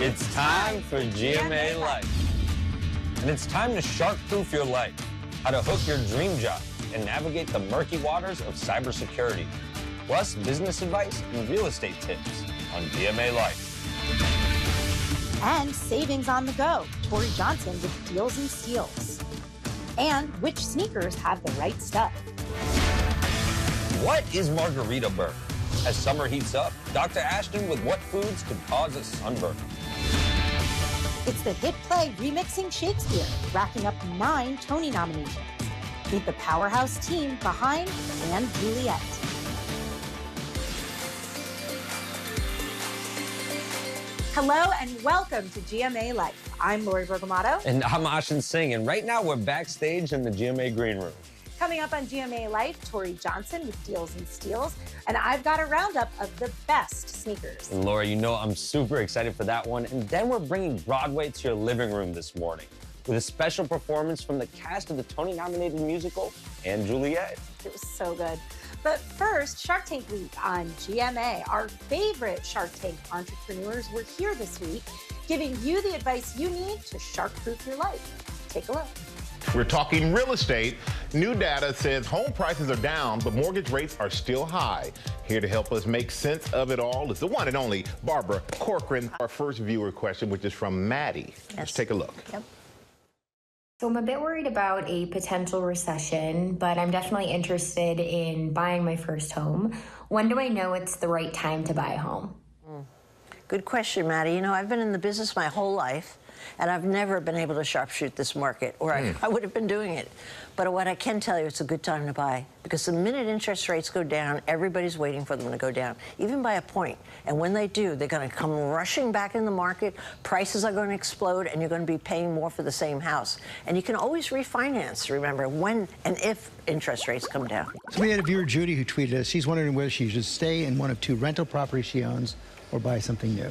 It's time for GMA Life. And it's time to shark-proof your life. How to hook your dream job and navigate the murky waters of cybersecurity. Plus business advice and real estate tips on GMA Life. And savings on the go. Tori Johnson with deals and steals. And which sneakers have the right stuff. What is margarita burn? As summer heats up, Dr. Ashton with what foods could cause a sunburn. It's the hit play Remixing Shakespeare, racking up 9 Tony nominations. Meet the powerhouse team behind and Juliet. Hello and welcome to GMA Life. I'm Lori Bergamato. And I'm Ashin Singh, and right now we're backstage in the GMA Green Room. Coming up on GMA Life, Tori Johnson with Deals and Steals, and I've got a roundup of the best sneakers. And Laura, you know I'm super excited for that one. And then we're bringing Broadway to your living room this morning with a special performance from the cast of the Tony-nominated musical and Juliet. It was so good. But first, Shark Tank Week on GMA. Our favorite Shark Tank entrepreneurs were here this week, giving you the advice you need to shark-proof your life. Take a look. We're talking real estate. New data says home prices are down, but mortgage rates are still high. Here to help us make sense of it all is the one and only Barbara Corcoran. Our first viewer question, which is from Maddie. Yes. Let's take a look. Yep. So I'm a bit worried about a potential recession, but I'm definitely interested in buying my first home. When do I know it's the right time to buy a home? Good question, Maddie. You know, I've been in the business my whole life, and I've never been able to sharpshoot this market, or I would have been doing it. But what I can tell you, it's a good time to buy, because the minute interest rates go down, everybody's waiting for them to go down, even by a point. And when they do, they're going to come rushing back in the market, prices are going to explode, and you're going to be paying more for the same house. And you can always refinance, remember, when and if interest rates come down. So we had a viewer, Judy, who tweeted us. She's wondering whether she should stay in one of 2 rental properties she owns or buy something new.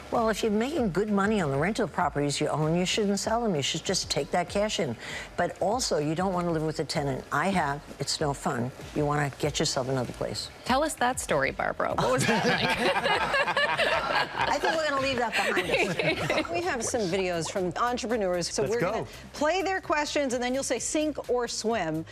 Well, if you're making good money on the rental properties you own, you shouldn't sell them. You should just take that cash in. But also, you don't want to live with a tenant. I have. It's no fun. You want to get yourself another place. Tell us that story, Barbara. What was that like? I think we're going to leave that behind us. We have some videos from entrepreneurs. So we're going to play their questions, and then you'll say sink or swim.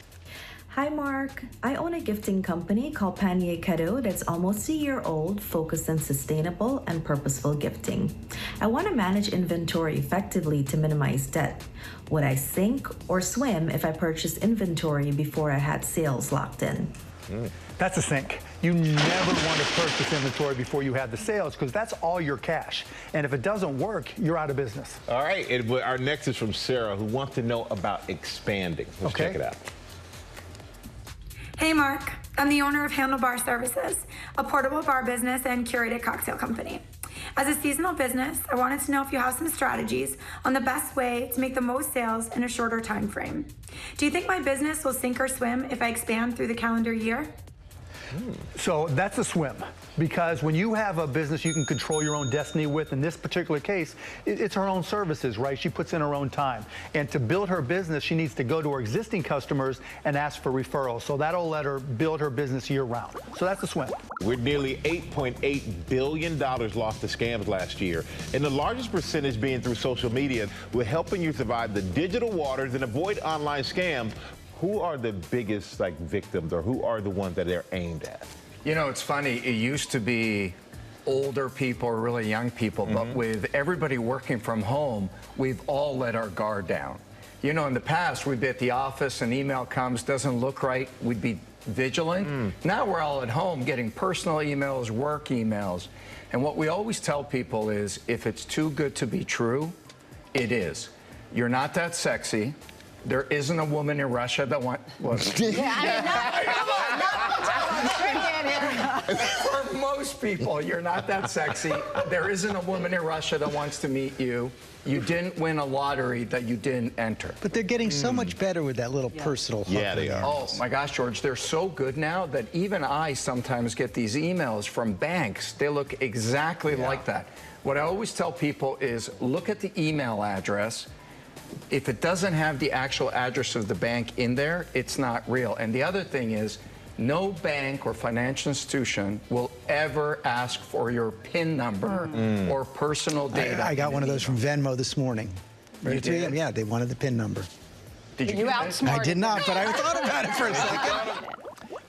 Hi, Mark. I own a gifting company called Panier Cadeau that's almost a year old, focused on sustainable and purposeful gifting. I want to manage inventory effectively to minimize debt. Would I sink or swim if I purchased inventory before I had sales locked in? That's a sink. You never want to purchase inventory before you have the sales, because that's all your cash. And if it doesn't work, you're out of business. All right, and our next is from Sarah, who wants to know about expanding. Let's check it out. Hey Mark, I'm the owner of Handlebar Services, a portable bar business and curated cocktail company. As a seasonal business, I wanted to know if you have some strategies on the best way to make the most sales in a shorter time frame. Do you think my business will sink or swim if I expand through the calendar year? So that's a swim, because when you have a business you can control your own destiny with, in this particular case, it's her own services, right? She puts in her own time. And to build her business, she needs to go to her existing customers and ask for referrals. So that'll let her build her business year round. So that's a swim. We're nearly $8.8 billion lost to scams last year, and the largest percentage being through social media. We're helping you survive the digital waters and avoid online scams. Who are the biggest victims, or who are the ones that they're aimed at? You know, it's funny. It used to be older people or really young people, but with everybody working from home, we've all let our guard down. You know, in the past, we'd be at the office, an email comes, doesn't look right, we'd be vigilant. Now we're all at home getting personal emails, work emails. And what we always tell people is, if it's too good to be true, it is. You're not that sexy. There isn't a woman in Russia that wants... For most people, you're not that sexy. There isn't a woman in Russia that wants to meet you. You didn't win a lottery that you didn't enter. But they're getting so much better with that little personal hug. Yeah, they are. Oh, my gosh, George, they're so good now that even I sometimes get these emails from banks. They look exactly like that. What I always tell people is, look at the email address. If it doesn't have the actual address of the bank in there, it's not real. And the other thing is, no bank or financial institution will ever ask for your PIN number or personal data. I got one of those from Venmo this morning. Right at 3 a.m. Yeah, they wanted the PIN number. Did you outsmarted I did not, but I thought about it for a second.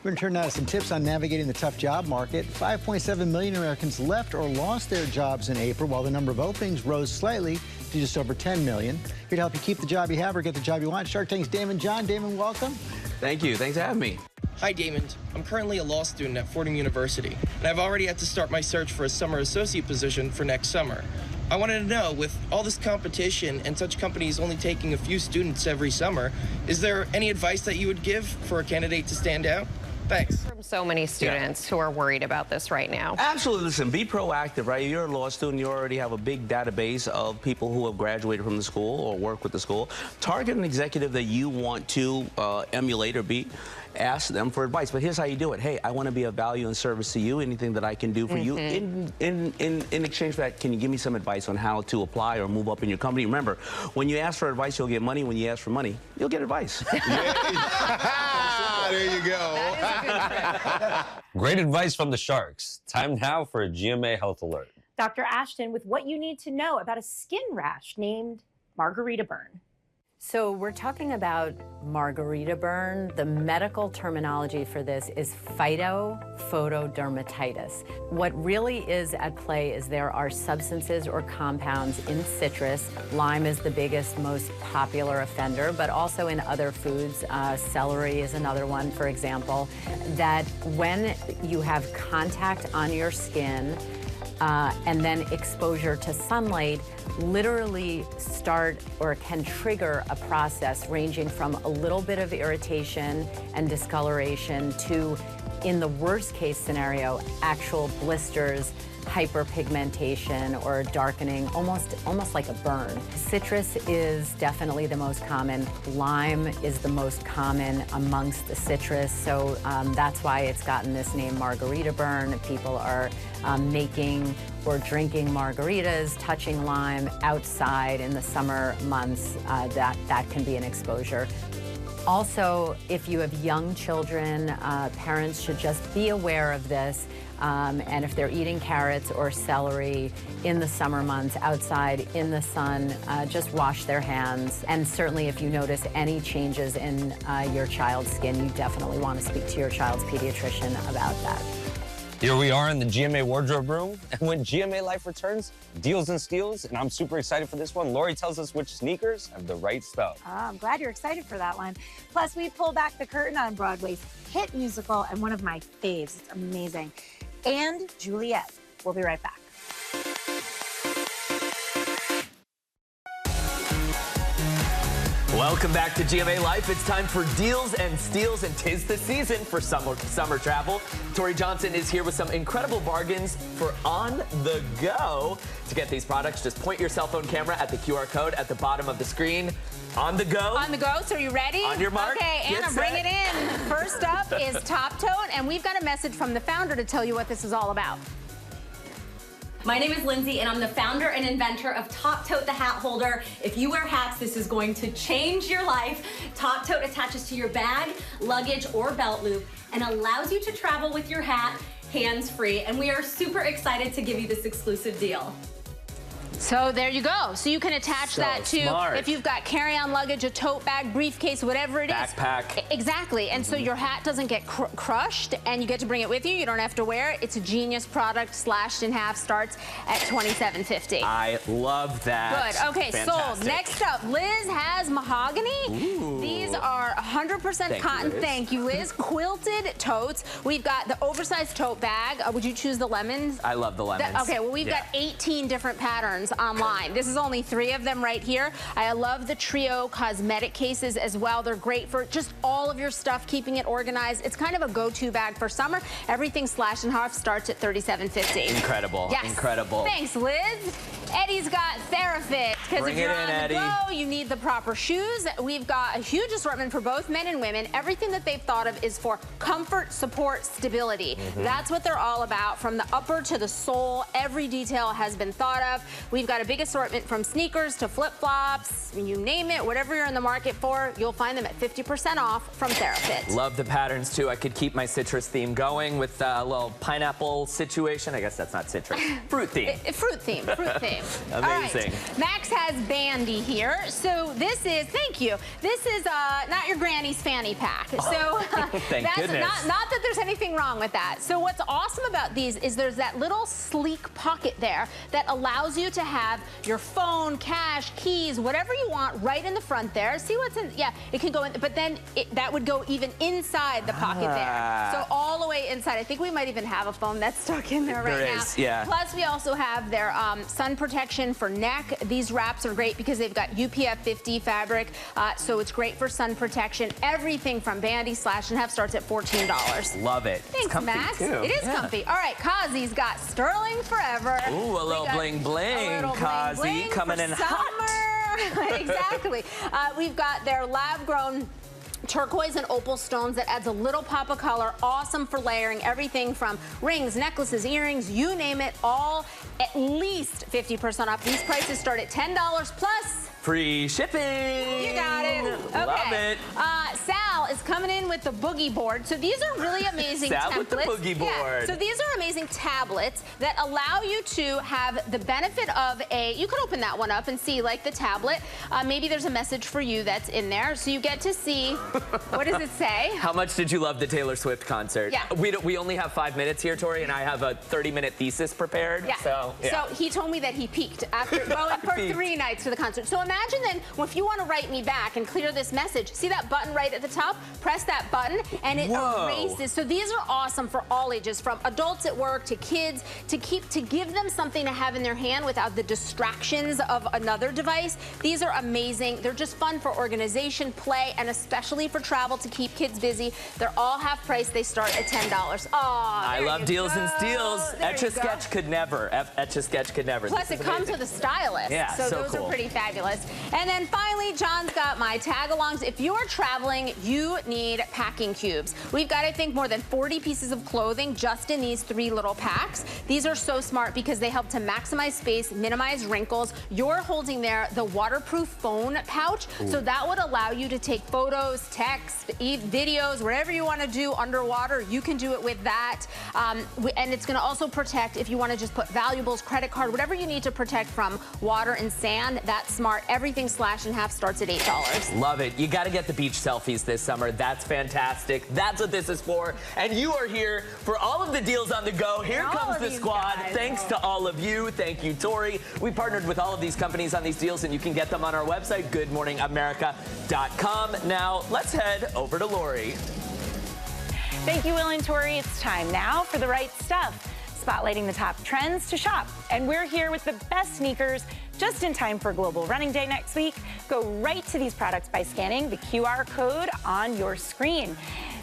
We're going to turn now to some tips on navigating the tough job market. 5.7 million Americans left or lost their jobs in April, while the number of openings rose slightly to just over 10 million. Here to help you keep the job you have or get the job you want, Shark Tank's Damon John. Damon, welcome. Thank you. Thanks for having me. Hi, Damon. I'm currently a law student at Fordham University, and I've already had to start my search for a summer associate position for next summer. I wanted to know, with all this competition and such companies only taking a few students every summer, is there any advice that you would give for a candidate to stand out? Thanks. From so many students who are worried about this right now. Absolutely. Listen, be proactive, right? You're a law student. You already have a big database of people who have graduated from the school or work with the school. Target an executive that you want to emulate or be. Ask them for advice. But here's how you do it. Hey, I want to be of value and service to you. Anything that I can do for you. In exchange for that, can you give me some advice on how to apply or move up in your company? Remember, when you ask for advice, you'll get money. When you ask for money, you'll get advice. There you go. Great advice from the Sharks. Time now for a GMA Health Alert. Dr. Ashton with what you need to know about a skin rash named margarita burn. So we're talking about margarita burn. The medical terminology for this is phytophotodermatitis. What really is at play is there are substances or compounds in citrus. Lime is the biggest, most popular offender, but also in other foods. Celery is another one, for example, that when you have contact on your skin and then exposure to sunlight, literally start or can trigger a process ranging from a little bit of irritation and discoloration to, in the worst case scenario, actual blisters, hyperpigmentation or darkening, almost like a burn. Citrus is definitely the most common. Lime is the most common amongst the citrus, so that's why it's gotten this name margarita burn. People are making or drinking margaritas, touching lime outside in the summer months. That can be an exposure. Also, if you have young children, parents should just be aware of this. And if they're eating carrots or celery in the summer months outside in the sun, just wash their hands. And certainly if you notice any changes in your child's skin, you definitely want to speak to your child's pediatrician about that. Here we are in the GMA wardrobe room, and when GMA Life returns, deals and steals, and I'm super excited for this one. Lori tells us which sneakers have the right stuff. I'm glad you're excited for that one. Plus, we pull back the curtain on Broadway's hit musical and one of my faves. It's amazing. And Juliet. We'll be right back. Welcome back to GMA Life. It's time for deals and steals, and 'tis the season for summer travel. Tori Johnson is here with some incredible bargains for on the go. To get these products, just point your cell phone camera at the QR code at the bottom of the screen. On the go. On the go. So are you ready? On your mark. Okay, Anna, bring it in. First up is Top Tote, and we've got a message from the founder to tell you what this is all about. My name is Lindsay, and I'm the founder and inventor of Top Tote the hat holder. If you wear hats, this is going to change your life. Top Tote attaches to your bag, luggage, or belt loop and allows you to travel with your hat hands-free. And we are super excited to give you this exclusive deal. So there you go. So you can attach that to smart. if you've got carry-on luggage, a tote bag, briefcase, whatever it is. Backpack. Exactly. And so your hat doesn't get crushed, and you get to bring it with you. You don't have to wear it. It's a genius product. Slashed in half starts at $27.50. I love that. Good. Okay, Fantastic. sold. Next up, Liz has mahogany. Ooh. These are 100% cotton. Liz. Thank you, Liz. Quilted totes. We've got the oversized tote bag. Would you choose the lemons? I love the lemons. Okay, well, we've got 18 different patterns online. This is only 3 of them right here. I love the trio cosmetic cases as well. They're great for just all of your stuff, keeping it organized. It's kind of a go-to bag for summer. Everything slashed in half starts at $37.50. Incredible. Yes. Incredible. Thanks, Liz. Eddie's got TheraFit, because if Bring you're it in, on the Eddie. go, you need the proper shoes. We've got a huge assortment for both men and women. Everything that they've thought of is for comfort, support, stability. That's what they're all about. From the upper to the sole, every detail has been thought of. We've We've got a big assortment from sneakers to flip-flops, you name it, whatever you're in the market for, you'll find them at 50% off from TheraFit. Love the patterns too. I could keep my citrus theme going with a little pineapple situation. I guess that's not citrus. Fruit theme. Fruit theme. Amazing. All right. Max has Bandy here. So this is, thank you, this is not your granny's fanny pack. So thank goodness. Not that there's anything wrong with that. So what's awesome about these is there's that little sleek pocket there that allows you to have your phone, cash, keys, whatever you want right in the front there. See what's in, yeah, it can go in, but then that would go even inside the pocket there. So all the way inside. I think we might even have a phone that's stuck in there right now. Yeah. Plus we also have their sun protection for neck. These wraps are great because they've got UPF 50 fabric, so it's great for sun protection. Everything from Bandy Slash and Half starts at $14. Love it. Thanks, it's comfy Max. too. It is comfy. All right, Kazi's got Sterling Forever. Ooh, a little bling bling, Kazi, coming in hot. Exactly. We've got their lab-grown turquoise and opal stones that adds a little pop of color. Awesome for layering. Everything from rings, necklaces, earrings, you name it, all at least 50% off. These prices start at $10 plus free shipping. You got it. Okay. Love it. Sal is coming in with the boogie board. So these are really amazing Sal templates. with the boogie board. Yeah. So these are amazing tablets that allow you to have the benefit of you can open that one up and see like the tablet. Maybe there's a message for you that's in there. So you get to see, what does it say? How much did you love the Taylor Swift concert? Yeah. We only have 5 minutes here, Tori, and I have a 30-minute thesis prepared. Yeah. So he told me that he peaked after going for 3 nights to the concert. So imagine then, if you want to write me back and clear this message, see that button right at the top? Press that button and it erases. So these are awesome for all ages, from adults at work to kids, to give them something to have in their hand without the distractions of another device. These are amazing. They're just fun for organization, play, and especially for travel to keep kids busy. They're all half price. They start at $10. I love deals and steals. Etch-a-Sketch could never. Etch-a-Sketch could never. Plus, it comes with a stylus. Yeah, so those cool. are pretty fabulous. And then finally, John's got my tag-alongs. If you're traveling, you need packing cubes. We've got, I think, more than 40 pieces of clothing just in these 3 little packs. These are so smart because they help to maximize space, minimize wrinkles. You're holding there the waterproof phone pouch, so that would allow you to take photos, text, videos, whatever you want to do underwater. You can do it with that. And it's going to also protect if you want to just put valuables, credit card, whatever you need to protect from water and sand. That's smart. Everything Slash and Half starts at $8. Love it. You got to get the beach selfies this summer. That's fantastic. That's what this is for. And you are here for all of the deals on the go. Here comes the squad. Thanks to all of you. Thank you, Tori. We partnered with all of these companies on these deals, and you can get them on our website, goodmorningamerica.com. Now, let's head over to Lori. Thank you, Will and Tori. It's time now for The Right Stuff, spotlighting the top trends to shop. And we're here with the best sneakers just in time for Global Running Day next week. Go right to these products by scanning the QR code on your screen.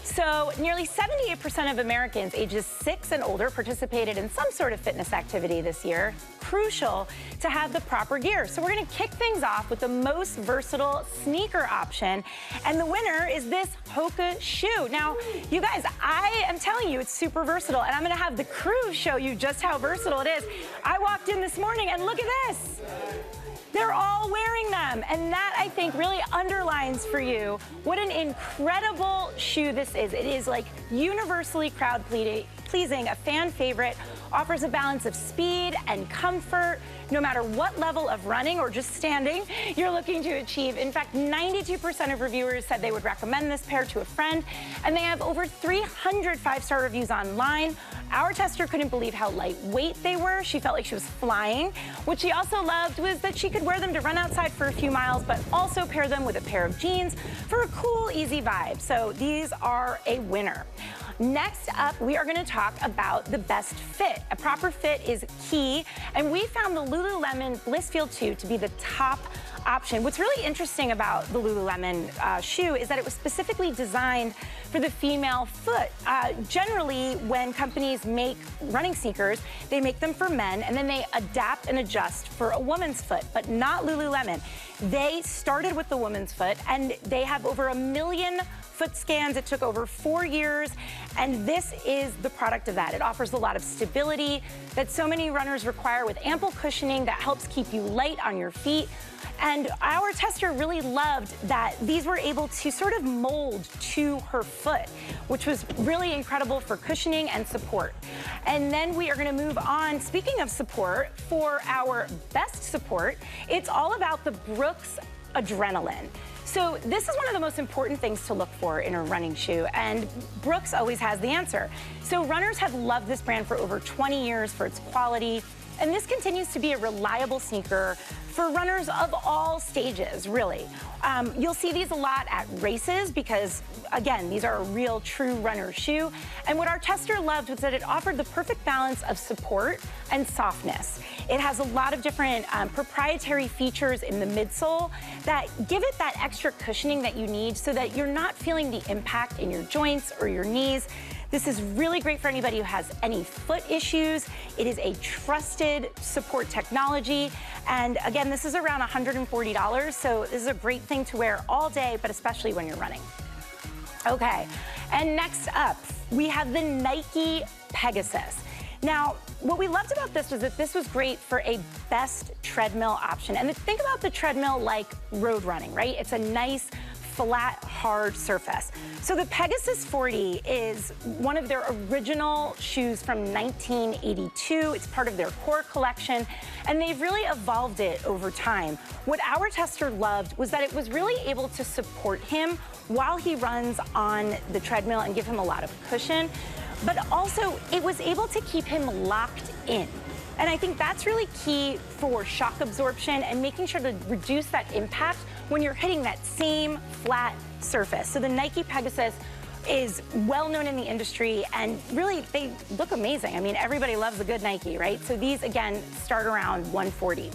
So nearly 78% of Americans ages 6 and older participated in some sort of fitness activity this year. Crucial to have the proper gear. So we're going to kick things off with the most versatile sneaker option. And the winner is this Hoka shoe. Now, you guys, I am telling you, it's super versatile. And I'm going to have the crew show you just how versatile it is. I walked in this morning and look at this. They're all wearing them, and that, I think, really underlines for you what an incredible shoe this is. It is like universally crowd-pleasing, a fan favorite, offers a balance of speed and comfort, no matter what level of running or just standing you're looking to achieve. In fact, 92% of reviewers said they would recommend this pair to a friend, and they have over 300 5-star reviews online. Our tester couldn't believe how lightweight they were. She felt like she was flying. What she also loved was that she could wear them to run outside for a few miles, but also pair them with a pair of jeans for a cool, easy vibe. So these are a winner. Next up, we are going to talk about the best fit. A proper fit is key, and we found the Lululemon Blissfeel 2 to be the top option. What's really interesting about the Lululemon shoe is that it was specifically designed for the female foot. Generally, when companies make running sneakers, they make them for men and then they adapt and adjust for a woman's foot, but not Lululemon. They started with the woman's foot and they have over 1 million foot scans. It took over 4 years, and this is the product of that. It offers a lot of stability that so many runners require with ample cushioning that helps keep you light on your feet. And our tester really loved that these were able to sort of mold to her foot, which was really incredible for cushioning and support. And then we are going to move on, speaking of support, for our best support. It's all about the Brooks Adrenaline. So this is one of the most important things to look for in a running shoe, and Brooks always has the answer. So runners have loved this brand for over 20 years for its quality, and this continues to be a reliable sneaker for runners of all stages, really. You'll see these a lot at races because, again, these are a real, true runner shoe. And what our tester loved was that it offered the perfect balance of support and softness. It has a lot of different proprietary features in the midsole that give it that extra cushioning that you need so that you're not feeling the impact in your joints or your knees. This is really great for anybody who has any foot issues. It is a trusted support technology. And again, this is around $140, so this is a great thing to wear all day, but especially when you're running. Okay, and next up, we have the Nike Pegasus. Now, what we loved about this was that this was great for a best treadmill option. And think about the treadmill like road running, right? It's a nice, flat, hard surface. So the Pegasus 40 is one of their original shoes from 1982. It's part of their core collection, and they've really evolved it over time. What our tester loved was that it was really able to support him while he runs on the treadmill and give him a lot of cushion, but also it was able to keep him locked in. And I think that's really key for shock absorption and making sure to reduce that impact when you're hitting that same flat surface. So the Nike Pegasus is well known in the industry, and really they look amazing. I mean, everybody loves a good Nike, right? So these, again, start around $140.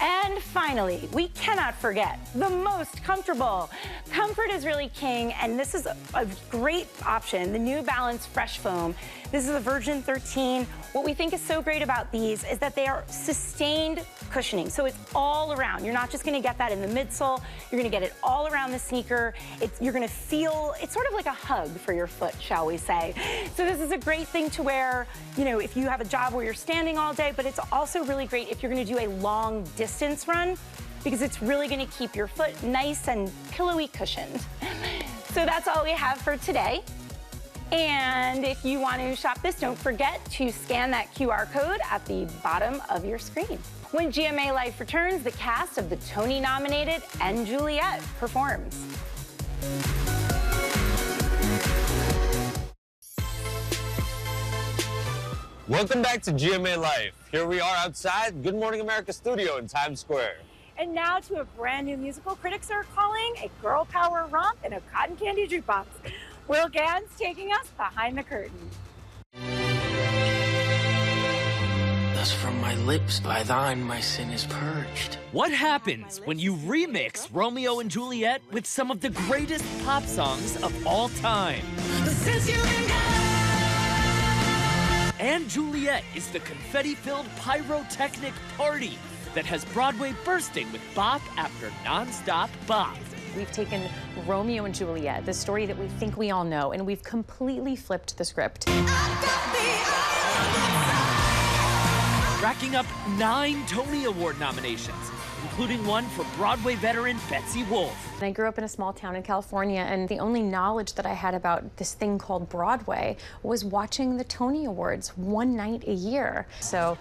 And finally, we cannot forget the most comfortable. Comfort is really king, and this is a great option, the New Balance Fresh Foam. This is a version 13. What we think is so great about these is that they are sustained cushioning, so it's all around. You're not just gonna get that in the midsole, you're gonna get it all around the sneaker. You're gonna feel, it's sort of like a hug for your foot, shall we say. So this is a great thing to wear, you know, if you have a job where you're standing all day, but it's also really great if you're gonna do a long distance run, because it's really gonna keep your foot nice and pillowy cushioned. So that's all we have for today. And if you want to shop this, don't forget to scan that QR code at the bottom of your screen. When GMA Life returns, the cast of the Tony-nominated and Juliet performs. Welcome back to GMA Life. Here we are outside Good Morning America studio in Times Square. And now to a brand new musical critics are calling a girl power romp in a cotton candy jukebox. Will Gann's taking us behind the curtain. Thus from my lips, by thine, my sin is purged. What happens when you remix Romeo and Juliet with some of the greatest pop songs of all time? And Juliet is the confetti-filled pyrotechnic party that has Broadway bursting with bop after non-stop bop. We've taken Romeo and Juliet, the story that we think we all know, and we've completely flipped the script. Racking up 9 Tony Award nominations, including one for Broadway veteran Betsy Wolfe. I grew up in a small town in California, and the only knowledge that I had about this thing called Broadway was watching the Tony Awards one night a year. So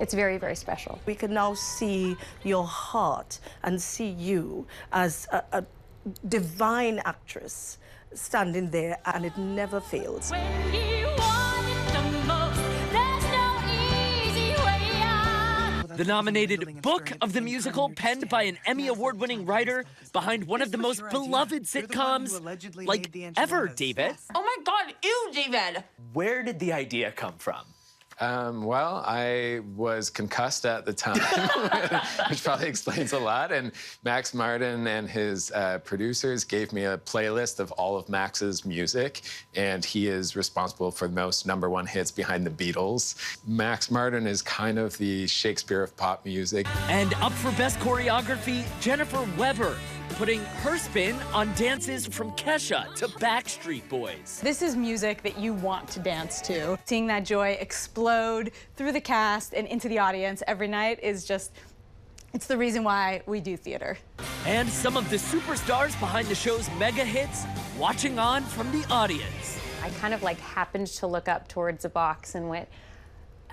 it's very, very special. We can now see your heart and see you as a divine actress standing there, and it never fails. The nominated book of the musical, penned by an Emmy Award-winning writer behind one of the most beloved sitcoms, like ever, David. Oh my God, ew, David. Where did the idea come from? Well, I was concussed at the time, which probably explains a lot. And Max Martin and his producers gave me a playlist of all of Max's music, and he is responsible for the most #1 hits behind the Beatles. Max Martin is kind of the Shakespeare of pop music. And up for Best Choreography, Jennifer Weber, putting her spin on dances from Kesha to Backstreet Boys. This is music that you want to dance to. Seeing that joy explode through the cast and into the audience every night is just, it's the reason why we do theater. And some of the superstars behind the show's mega hits watching on from the audience. I kind of like happened to look up towards a box and went,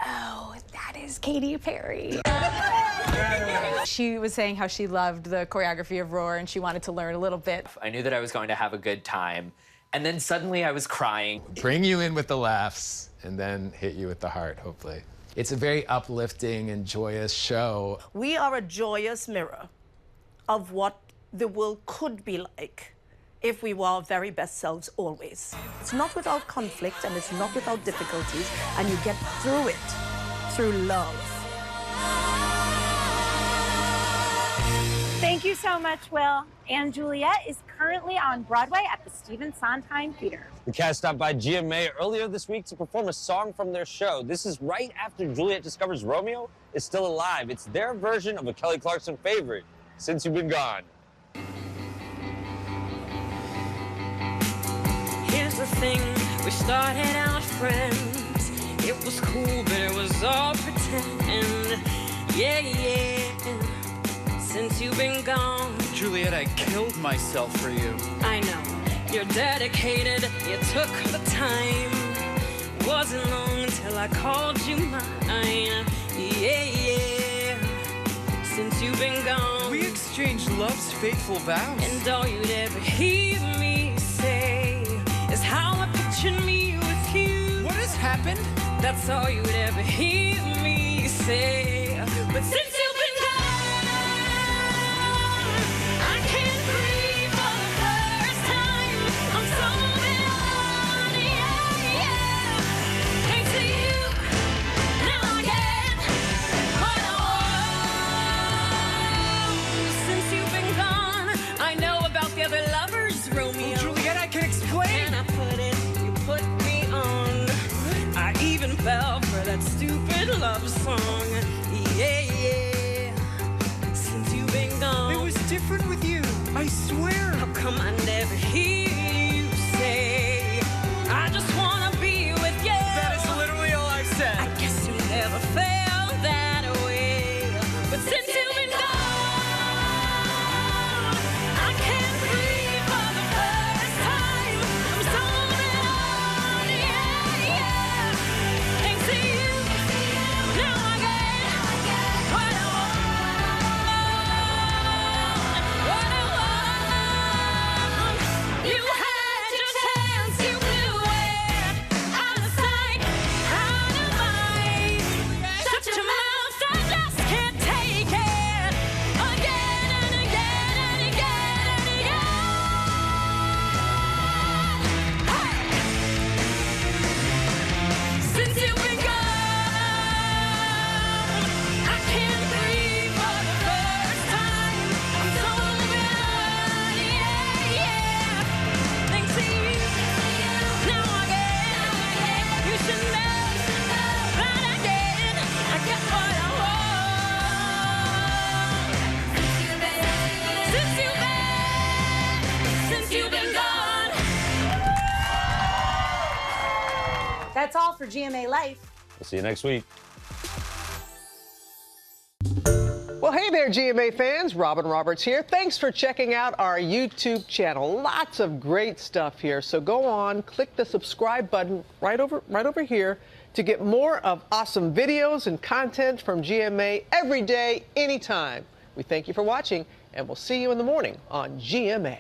oh, that is Katy Perry. She was saying how she loved the choreography of Roar and she wanted to learn a little bit. I knew that I was going to have a good time, and then suddenly I was crying. Bring you in with the laughs and then hit you with the heart, hopefully. It's a very uplifting and joyous show. We are a joyous mirror of what the world could be like if we were our very best selves always. It's not without conflict and it's not without difficulties, and you get through it through love. Thank you so much, Will. And Juliet is currently on Broadway at the Stephen Sondheim Theater. The cast stopped by GMA earlier this week to perform a song from their show. This is right after Juliet discovers Romeo is still alive. It's their version of a Kelly Clarkson favorite, Since You've Been Gone. Here's the thing, we started out friends. It was cool, but it was all pretend. Yeah, yeah. Since you've been gone. Juliet, I killed myself for you. I know, you're dedicated, you took the time. Wasn't long till I called you mine. Yeah, yeah. Since you've been gone. We exchanged love's faithful vows. And all you'd ever hear me say is how I pictured me with you. What has happened? That's all you'd ever hear me say. But since you've been gone, I can't breathe for the first time. I'm so moving on, yeah, yeah. Can't see you, now I get what I want. Since you've been gone, I know about the other lovers, Romeo. Juliet, I can explain. And I put it, you put me on. I even fell for that stupid love song. Yeah, yeah. Since you've been gone. It was different with you, I swear. How come I never hear you say, I just wanna be with you? That is literally all I've said. I guess you never felt that way. But since you've been gone, I can't breathe for the first time. I'm so moving on, yeah, yeah. Can't see you, now I get what I want. You had your chance, you blew it. Out of sight, out of mind. Shut your mouth, I just can't take it. Again and again and again and again. Hey! Since you've been gone, I can't breathe for the first time. I'm so moving on, yeah, yeah. Thanks to you, now I get. You should know that I did. I get what I want. Since you've been gone. That's all for GMA Life. We'll see you next week. Well, hey there, GMA fans. Robin Roberts here. Thanks for checking out our YouTube channel. Lots of great stuff here. So go on, click the subscribe button right over here to get more of awesome videos and content from GMA every day, anytime. We thank you for watching, and we'll see you in the morning on GMA.